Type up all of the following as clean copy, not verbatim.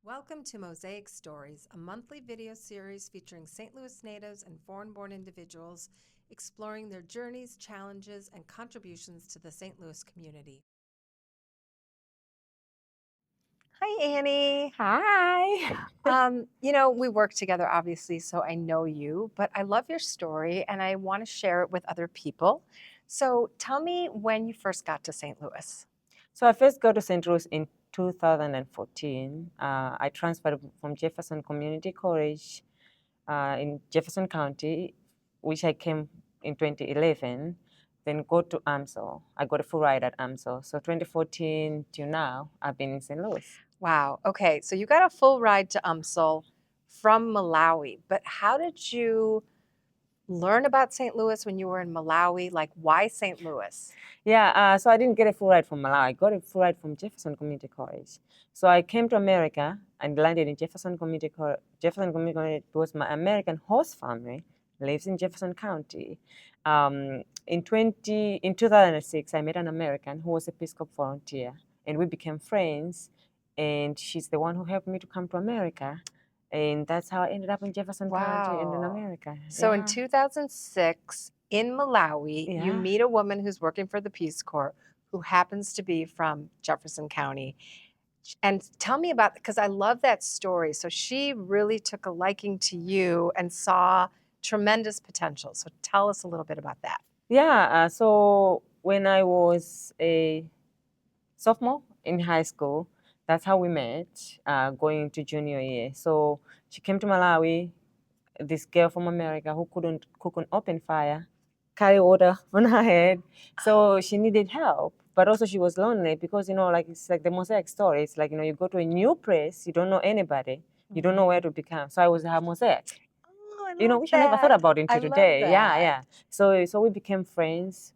Welcome to Mosaic Stories, a monthly video series featuring St. Louis natives and foreign-born individuals exploring their journeys, challenges, and contributions to the St. Louis community. Hi, Annie. Hi. We work together, obviously, so I know you, but I love your story and I want to share it with other people. So tell me when you first got to St. Louis. So I first got to St. Louis in 2014. I transferred from Jefferson Community College in Jefferson County, which I came in 2011, then go to AMSO. I got a full ride at AMSO. So 2014 till now, I've been in St. Louis. Wow. Okay. So you got a full ride to UMSL from Malawi, but how did you learn about St. Louis when you were in Malawi? Like, why St. Louis? Yeah, so I didn't get a full ride from Malawi. I got a full ride from Jefferson Community College. So I came to America and landed in Jefferson Community College. Jefferson Community College was my American host family, lives in Jefferson County. In 2006, I met an American who was a Peace Corps volunteer, and we became friends. And she's the one who helped me to come to America. And that's how I ended up in Jefferson County and in Wow. America. So in Yeah. 2006, in Malawi, you Yeah. meet a woman who's working for the Peace Corps who happens to be from Jefferson County. And tell me about, because I love that story. So she really took a liking to you and saw tremendous potential. So tell us a little bit about that. Yeah, so when I was a sophomore in high school, that's how we met, going to junior year. So she came to Malawi, this girl from America who couldn't cook an open fire, carry water on her head. So she needed help, but also she was lonely because, like it's like the Mosaic story. It's like, you go to a new place, you don't know anybody, you don't know where to become. So I was her mosaic. Oh, I love Which I never thought that. about I until love today. Yeah, that. yeah. So we became friends.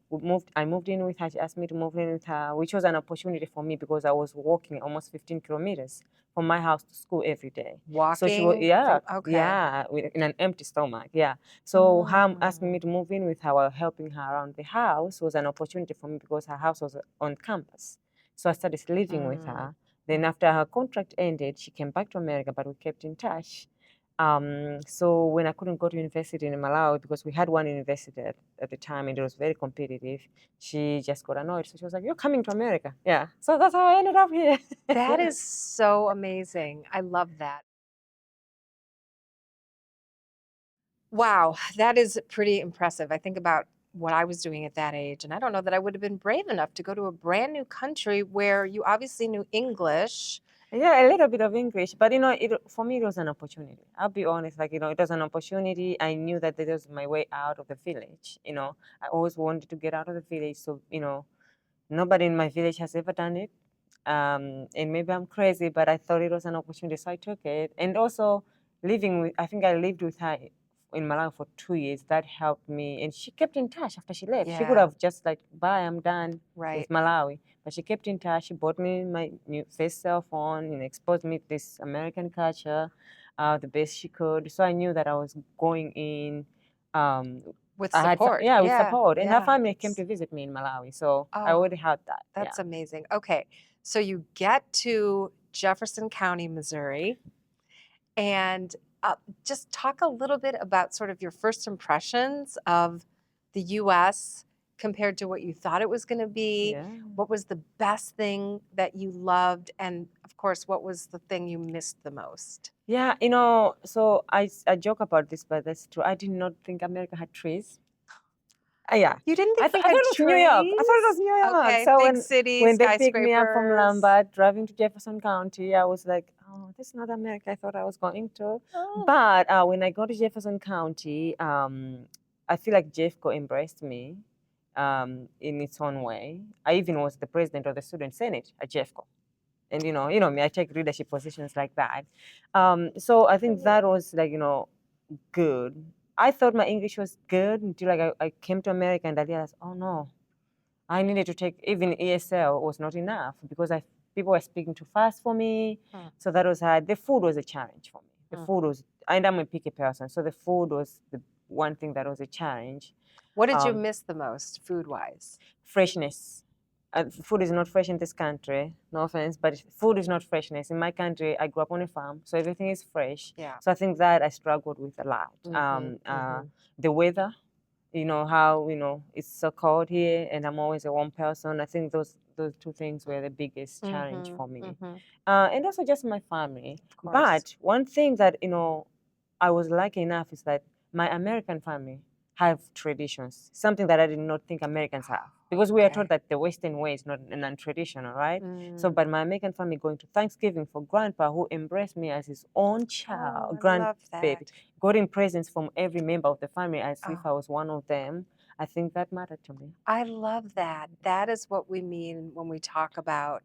I moved in with her. She asked me to move in with her, which was an opportunity for me because I was walking almost 15 kilometers from my house to school every day. So Walking yeah, from, okay. yeah, in an empty stomach. Yeah. So her asking Mm. me to move in with her while helping her around the house was an opportunity for me because her house was on campus. So I started living with Mm. her. Then after her contract ended, she came back to America, but we kept in touch. So when I couldn't go to university in Malawi because we had one university at the time and it was very competitive, she just got annoyed. So she was like, "You're coming to America." Yeah. So that's how I ended up here. That is so amazing. I love that. Wow, that is pretty impressive. I think about what I was doing at that age, and I don't know that I would have been brave enough to go to a brand new country where you obviously knew English. Yeah, a little bit of English, but for me it was an opportunity. I'll be honest, like it was an opportunity. I knew that this was my way out of the village. I always wanted to get out of the village, so nobody in my village has ever done it. And maybe I'm crazy, but I thought it was an opportunity, so I took it. And also I think I lived with her in Malawi for 2 years. That helped me, and she kept in touch after she left. She could Yeah, have just like, bye, I'm done with right. Malawi, but she kept in touch. She bought me my new first cell phone and exposed me to this American culture, the best she could. So I knew that I was going in. Um, With I had support. yeah, with Yeah, support, and her yeah. family came to visit me in Malawi, so I Oh, already had that. Yeah. that's amazing. Okay, so you get to Jefferson County, Missouri, and just talk a little bit about sort of your first impressions of the US compared to what you thought it was going to be. Yeah. What was the best thing that you loved? And of course, what was the thing you missed the most? Yeah, so I joke about this, but that's true. I did not think America had trees. Yeah. You didn't think we I thought had it was New York. I thought it was trees? New York. Okay, So big when cities, they picked me up from skyscrapers. Lombard, driving to Jefferson County, I was like, oh, this is not America I thought I was going to. Oh. But when I got to Jefferson County, I feel like Jeffco embraced me in its own way. I even was the president of the student senate at Jeffco. And you know me, I take leadership positions like that. So I think that was like, good. I thought my English was good until like I came to America and I realized, oh no, I needed to take even ESL was not enough because people were speaking too fast for me. Hmm. So that was hard. The food was a challenge for me. The Hmm. food was, and I'm a picky person, so the food was the one thing that was a challenge. What did you Um, miss the most food wise? Freshness. food is not fresh in this country. No offense, but food is not freshness. In my country, I grew up on a farm, so everything is fresh. Yeah. So I think that I struggled with a lot. The weather, how it's so cold here, and I'm always a warm person. I think those two things were the biggest challenge for me, and also just my family. Of course. But one thing that I was lucky enough is that my American family have traditions, something that I did not think Americans have, because we are taught that the Western way is not non-traditional, right? So, but my American family going to Thanksgiving for grandpa, who embraced me as his own child, grandbaby, getting presents from every member of the family as if I was one of them. I think that mattered to me. I love that. That is what we mean when we talk about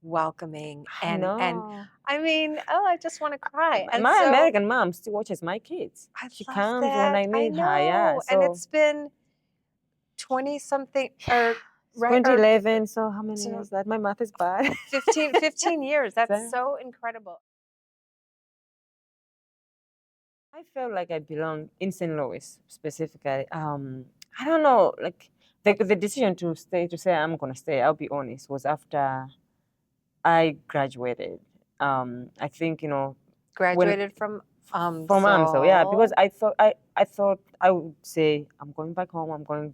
welcoming. And I mean, I just want to cry. And my so, American mom still watches my kids. She comes when I need her. Yeah, so, and it's been 20 something or right 2011. So how many years that? My math is bad. 15 years. That's so incredible. I felt like I belonged in St. Louis specifically. I don't know, like the decision to say I'm gonna stay, I'll be honest, was after I graduated. I think, Graduated from AMSO, yeah, because I thought I would say I'm going back home, I'm going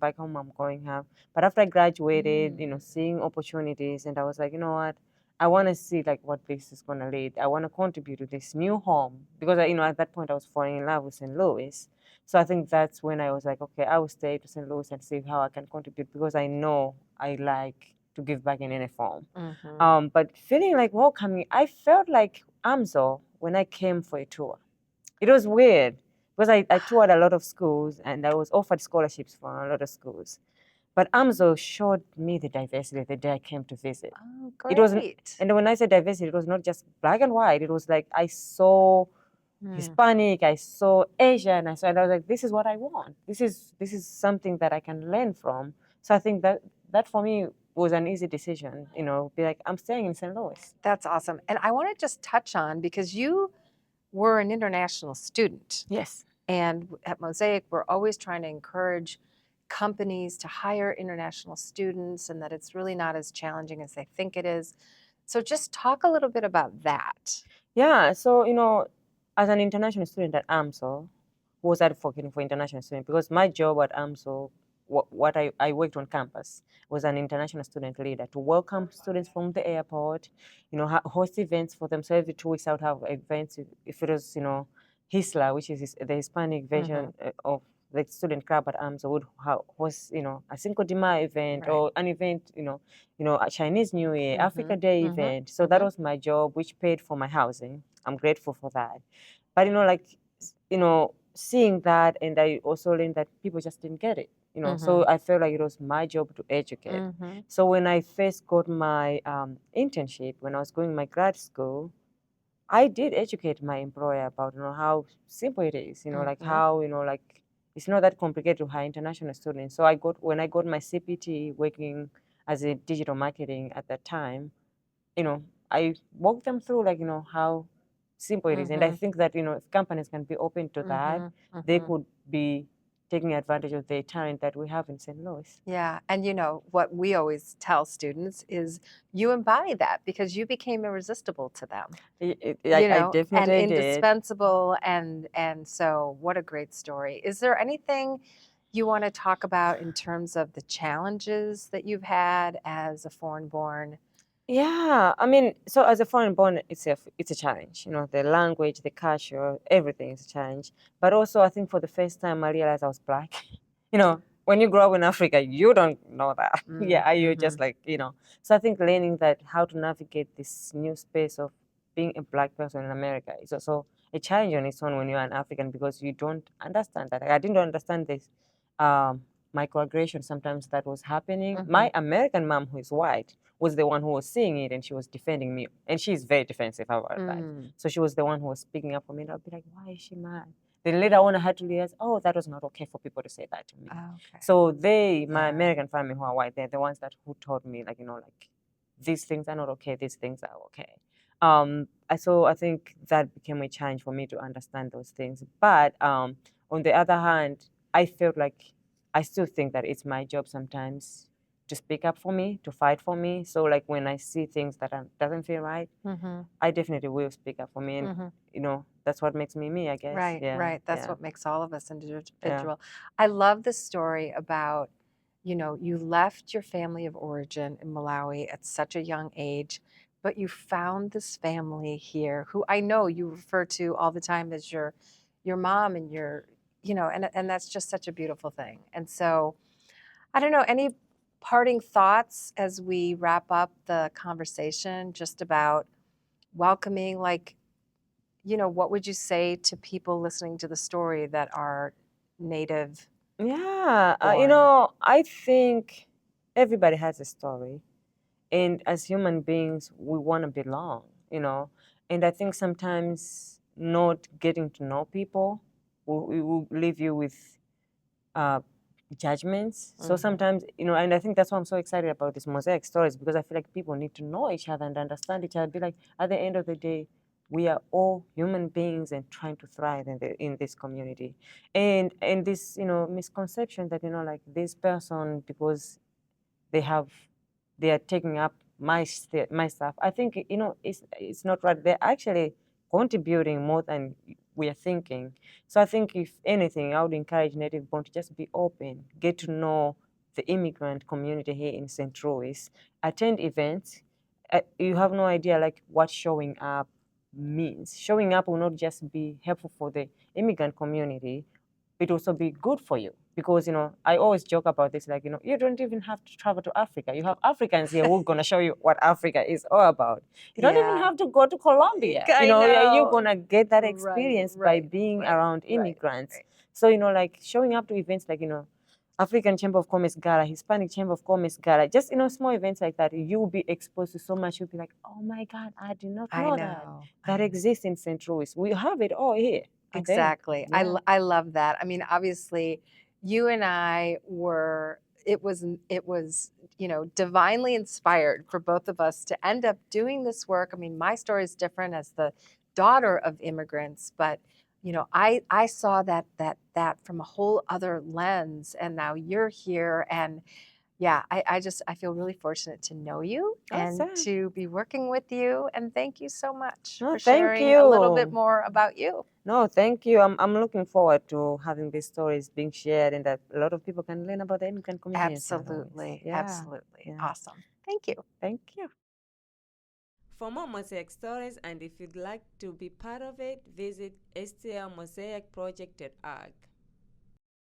home. But after I graduated, seeing opportunities, and I was like, you know what, I want to see like what this is going to lead. I want to contribute to this new home because at that point I was falling in love with St. Louis. So I think that's when I was like, okay, I will stay to St. Louis and see how I can contribute because I know I like to give back in any form. But feeling like welcoming, I felt like AMSO when I came for a tour. It was weird because I toured a lot of schools and I was offered scholarships from a lot of schools. But AMSO showed me the diversity the day I came to visit. Oh, great. And when I say diversity, it was not just black and white. It was like I saw Hispanic, I saw Asian, and I was like, this is what I want. This is something that I can learn from. So I think that for me was an easy decision, be like, I'm staying in St. Louis. That's awesome. And I want to just touch on, because you were an international student. Yes. And at Mosaic, we're always trying to encourage companies to hire international students and that it's really not as challenging as they think it is. So just talk a little bit about that. Yeah, so, as an international student at AMSO, who was advocating for international students, because my job at AMSO, what I worked on campus, was an international student leader to welcome students from the airport, host events for them. So every 2 weeks I would have events. If it was, HISLA, which is the Hispanic version of the student club at AMSO, would host, a Cinco de Mayo event or an event, a Chinese New Year, Africa Day event. So that was my job, which paid for my housing. I'm grateful for that. But, seeing that, and I also learned that people just didn't get it. So I felt like it was my job to educate. So when I first got my internship, when I was going my grad school, I did educate my employer about how simple it is. Like how like it's not that complicated to hire international students. So when I got my CPT working as a digital marketing at that time, I walked them through how simple it is, and I think that if companies can be open to that, they could be taking advantage of the talent that we have in St. Louis. Yeah, and what we always tell students is you embody that because you became irresistible to them. I definitely and did. indispensable, and so what a great story. Is there anything you want to talk about in terms of the challenges that you've had as a foreign-born? Yeah, I mean, so as a foreign-born itself, it's a challenge. The language, the culture, everything is a challenge. But also, I think for the first time, I realized I was Black. When you grow up in Africa, you don't know that. Yeah, you're just like, So I think learning that how to navigate this new space of being a Black person in America is also a challenge on its own when you're an African because you don't understand that. I didn't understand this microaggression sometimes that was happening. My American mom, who is white, was the one who was seeing it, and she was defending me. And she's very defensive about that. So she was the one who was speaking up for me. And I'll be like, why is she mad? Then later on, I had to realize, oh, that was not okay for people to say that to me. So my American family who are white, they're the ones who taught me, these things are not okay, these things are okay. So I think that became a challenge for me to understand those things. But on the other hand, I felt like I still think that it's my job sometimes to speak up for me, to fight for me. So like when I see things that doesn't feel right, I definitely will speak up for me. And you know, that's what makes me me, I guess. Right, Yeah, right. That's yeah, what makes all of us yeah. individual. I love the story about, you know, you left your family of origin in Malawi at such a young age, but you found this family here who I know you refer to all the time as your mom and your, you know, and that's just such a beautiful thing. And so, I don't know, any parting thoughts as we wrap up the conversation just about welcoming, like, you know, what would you say to people listening to the story that are native Yeah, you born? know, I think everybody has a story. And as human beings, we want to belong, you know. And I think sometimes not getting to know people will leave you with uh, judgments. So sometimes, you know, and I think that's why I'm so excited about this Mosaic Stories, because I feel like people need to know each other and understand each other. Be like, at the end of the day, we are all human beings and trying to thrive in this community. And this, you know, misconception that, you know, like this person, because they are taking up my stuff. I think, you know, it's not right. They're actually contributing more than we are thinking. So I think if anything, I would encourage Native Born to just be open, get to know the immigrant community here in St. Louis, attend events. You have no idea like what showing up means. Showing up will not just be helpful for the immigrant community, it also be good for you. Because, you know, I always joke about this, like, you know, you don't even have to travel to Africa. You have Africans here who are going to show you what Africa is all about. You don't even Yeah, have to go to Colombia. I You know, you're know. going to get that Right, experience by right, being right, around right, immigrants. right. So, you know, like showing up to events like, you know, African Chamber of Commerce Gala, Hispanic Chamber of Commerce Gala, just, you know, small events like that, you will be exposed to so much. You'll be like, oh my God, I did not I know that. know. That exists in St. Louis. We have it all here, I think. Exactly. Yeah. I love that. I mean, obviously, you and I were, it was, you know, divinely inspired for both of us to end up doing this work. I mean, my story is different as the daughter of immigrants, but you know, I saw that from a whole other lens, and now you're here, and yeah, I just I feel really fortunate to know you and Awesome. to be working with you. And thank you so much No, for thank sharing a little bit you. more about you. No, thank you. I'm looking forward to having these stories being shared and that a lot of people can learn about the immigrant community in St. Louis. Absolutely. Yeah, Absolutely. yeah. Awesome. Thank you. Thank you. For more Mosaic Stories, and if you'd like to be part of it, visit stlmosaicproject.org.